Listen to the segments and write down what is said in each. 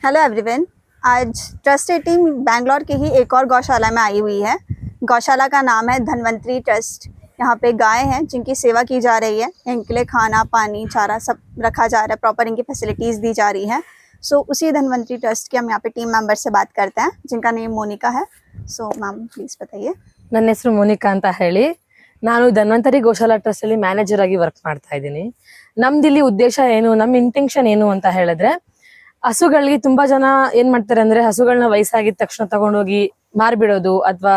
Hello everyone. आज trusted team Bangalore की ही एक और गौशाला में आई हुई है। गौशाला का नाम है धन्वंतरी ट्रस्ट। यहाँ पे गाय हैं जिनकी सेवा की जा रही है। इनके लिए खाना पानी चारा सब रखा जा रहा है, प्रॉपर इनकी फैसिलिटीज़ दी जा रही हैं। सो उसी धन्वंतरी ट्रस्ट के हम यहाँ पे टीम मेंबर से बात करते हैं जिनका नेम मोनिका है। सो मैम प्लीज़ बताइए। ನನ್ನ ಹೆಸರು ಮೋನಿಕಾ ಅಂತ ಹೇಳಿ ನಾನು ಧನ್ವಂತರಿ ಗೋಶಾಲಾ ಟ್ರಸ್ಟ್ ಅಲ್ಲಿ ಮ್ಯಾನೇಜರ್ ಆಗಿ ವರ್ಕ್ ಮಾಡ್ತಾ ಇದ್ದೀನಿ. ನಮ್ದಿಲ್ಲಿ ಉದ್ದೇಶ ಏನು, ನಮ್ಮ ಇಂಟೆನ್ಷನ್ ಏನು ಅಂತ ಹೇಳಿದ್ರೆ, ಹಸುಗಳಿಗೆ ತುಂಬಾ ಜನ ಏನ್ ಮಾಡ್ತಾರೆ ಅಂದ್ರೆ ಹಸುಗಳನ್ನ ವಯಸ್ಸಾಗಿದ ತಕ್ಷಣ ತಗೊಂಡೋಗಿ ಮಾರ್ಬಿಡೋದು ಅಥವಾ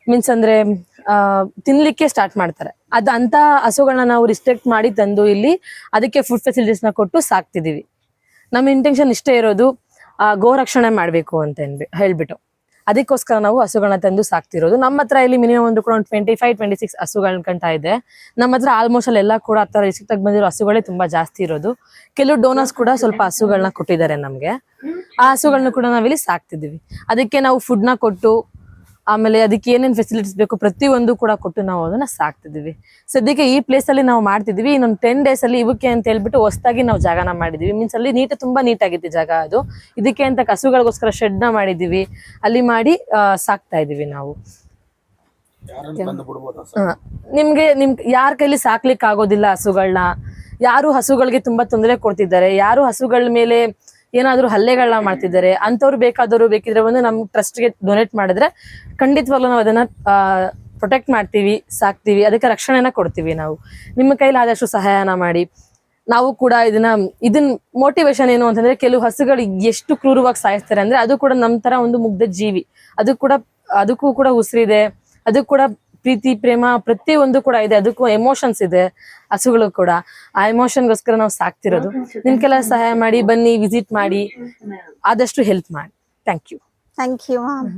ಮೀನ್ಸ್ ಅಂದ್ರೆ ತಿನ್ಲಿಕ್ಕೆ ಸ್ಟಾರ್ಟ್ ಮಾಡ್ತಾರೆ. ಅಂತ ಹಸುಗಳನ್ನ ನಾವು ರಿಸ್ಟ್ರಿಕ್ಟ್ ಮಾಡಿ ತಂದು ಇಲ್ಲಿ ಅದಕ್ಕೆ ಫುಡ್ ಫೆಸಿಲಿಟೀಸ್ ನ ಕೊಟ್ಟು ಸಾಕ್ತಿದೀವಿ. ನಮ್ಮ ಇಂಟೆನ್ಷನ್ ಇಷ್ಟೇ ಇರೋದು, ಗೋ ರಕ್ಷಣೆ ಮಾಡ್ಬೇಕು ಅಂತ ಹೇಳ್ಬಿಟ್ಟು ಅದಕ್ಕೋಸ್ಕರ ನಾವು ಹಸುಗಳನ್ನ ತಂದು ಸಾಕ್ತಿರೋದು. ನಮ್ಮ ಹತ್ರ ಇಲ್ಲಿ ಮಿನಿಮಮ್ ಒಂದು ಕೂಡ 25-26 ಹಸುಗಳ ಕಂಟ ಇದೆ. ನಮ್ಮ ಹತ್ರ ಆಲ್ಮೋಸ್ಟ್ ಅಲ್ಲೆಲ್ಲ ಕೂಡ ಆ ತರ ರಿಸ್ಕ್ ಆಗಿ ಬಂದಿರೋ ಹಸುಗಳೇ ತುಂಬಾ ಜಾಸ್ತಿ ಇರೋದು. ಕೆಲವು ಡೋನರ್ಸ್ ಕೂಡ ಸ್ವಲ್ಪ ಹಸುಗಳನ್ನ ಕೊಟ್ಟಿದ್ದಾರೆ ನಮ್ಗೆ. ಆ ಹಸುಗಳನ್ನ ಕೂಡ ನಾವಿಲ್ಲಿ ಸಾಕ್ತಿದೀವಿ. ಅದಕ್ಕೆ ನಾವು ಫುಡ್ ನ ಕೊಟ್ಟು, ಆಮೇಲೆ ಅದಕ್ಕೆ ಏನೇನ್ ಫೆಸಿಲಿಟೀಸ್ ಬೇಕು ಪ್ರತಿಯೊಂದು ಕೂಡ ಕೊಟ್ಟು ನಾವು ಅದನ್ನ ಸಾಕ್ತಿದೀವಿ. ಸದ್ಯಕ್ಕೆ ಈ ಪ್ಲೇಸ್ ಅಲ್ಲಿ ನಾವು ಮಾಡ್ತಿದೀವಿ. ಇನ್ನೊಂದು 10 days ಅಲ್ಲಿ ಇವಕ್ಕೆ ಅಂತ ಹೇಳ್ಬಿಟ್ಟು ಹೊಸದಾಗಿ ನಾವು ಜಾಗನ ಮಾಡಿದೀವಿ. ಮೀನ್ಸ್ ಅಲ್ಲಿ ತುಂಬಾ ನೀಟ್ ಆಗಿತ್ತು ಜಾಗ ಅದು. ಇದಕ್ಕೆ ಅಂತ ಹಸುಗಳಿಗೋಸ್ಕರ ಶೆಡ್ ನ ಮಾಡಿದೀವಿ. ಅಲ್ಲಿ ಮಾಡಿ ಸಾಕ್ತಾ ಇದೀವಿ ನಾವು. ನಿಮ್ಗೆ ಯಾರ ಕೈಲಿ ಸಾಕ್ಲಿಕ್ಕೆ ಆಗೋದಿಲ್ಲ ಹಸುಗಳನ್ನ, ಯಾರು ಹಸುಗಳಿಗೆ ತುಂಬಾ ತೊಂದರೆ ಕೊಡ್ತಿದ್ದಾರೆ, ಯಾರು ಹಸುಗಳ ಮೇಲೆ ಏನಾದ್ರು ಹಲ್ಲೆಗಳನ್ನ ಮಾಡ್ತಿದ್ದಾರೆ, ಅಂತವ್ರು ಬೇಕಾದವರು ಬೇಕಿದ್ರೆ ಒಂದು ನಮ್ ಟ್ರಸ್ಟ್ಗೆ ಡೊನೇಟ್ ಮಾಡಿದ್ರೆ ಖಂಡಿತವಾಗ್ಲೂ ನಾವು ಅದನ್ನ ಪ್ರೊಟೆಕ್ಟ್ ಮಾಡ್ತೀವಿ, ಸಾಕ್ತಿವಿ, ಅದಕ್ಕೆ ರಕ್ಷಣೆನ ಕೊಡ್ತೀವಿ. ನಾವು ನಿಮ್ಮ ಕೈಲಿ ಆದಷ್ಟು ಸಹಾಯನ ಮಾಡಿ. ನಾವು ಕೂಡ ಇದನ್ನ ಮೋಟಿವೇಶನ್ ಏನು ಅಂತಂದ್ರೆ, ಕೆಲವು ಹಸುಗಳು ಎಷ್ಟು ಕ್ರೂರವಾಗಿ ಸಾಯಿಸ್ತಾರೆ ಅಂದ್ರೆ, ಅದು ಕೂಡ ನಮ್ ತರ ಒಂದು ಮುಗ್ಧ ಜೀವಿ. ಅದಕ್ಕೂ ಕೂಡ ಉಸಿರಿದೆ, ಅದಕ್ಕೂ ಕೂಡ ಪ್ರೀತಿ ಪ್ರೇಮ ಪ್ರತಿಯೊಂದು ಕೂಡ ಇದೆ. ಅದಕ್ಕೂ ಎಮೋಷನ್ಸ್ ಇದೆ ಹಸುಗಳು ಕೂಡ. ಆ ಎಮೋಷನ್ಗೋಸ್ಕರ ನಾವು ಸಾಕ್ತಿರೋದು. ನಿಮ್ಗೆಲ್ಲ ಸಹಾಯ ಮಾಡಿ, ಬನ್ನಿ ವಿಸಿಟ್ ಮಾಡಿ, ಆದಷ್ಟು ಹೆಲ್ಪ್ ಮಾಡಿ. Thank you ma'am.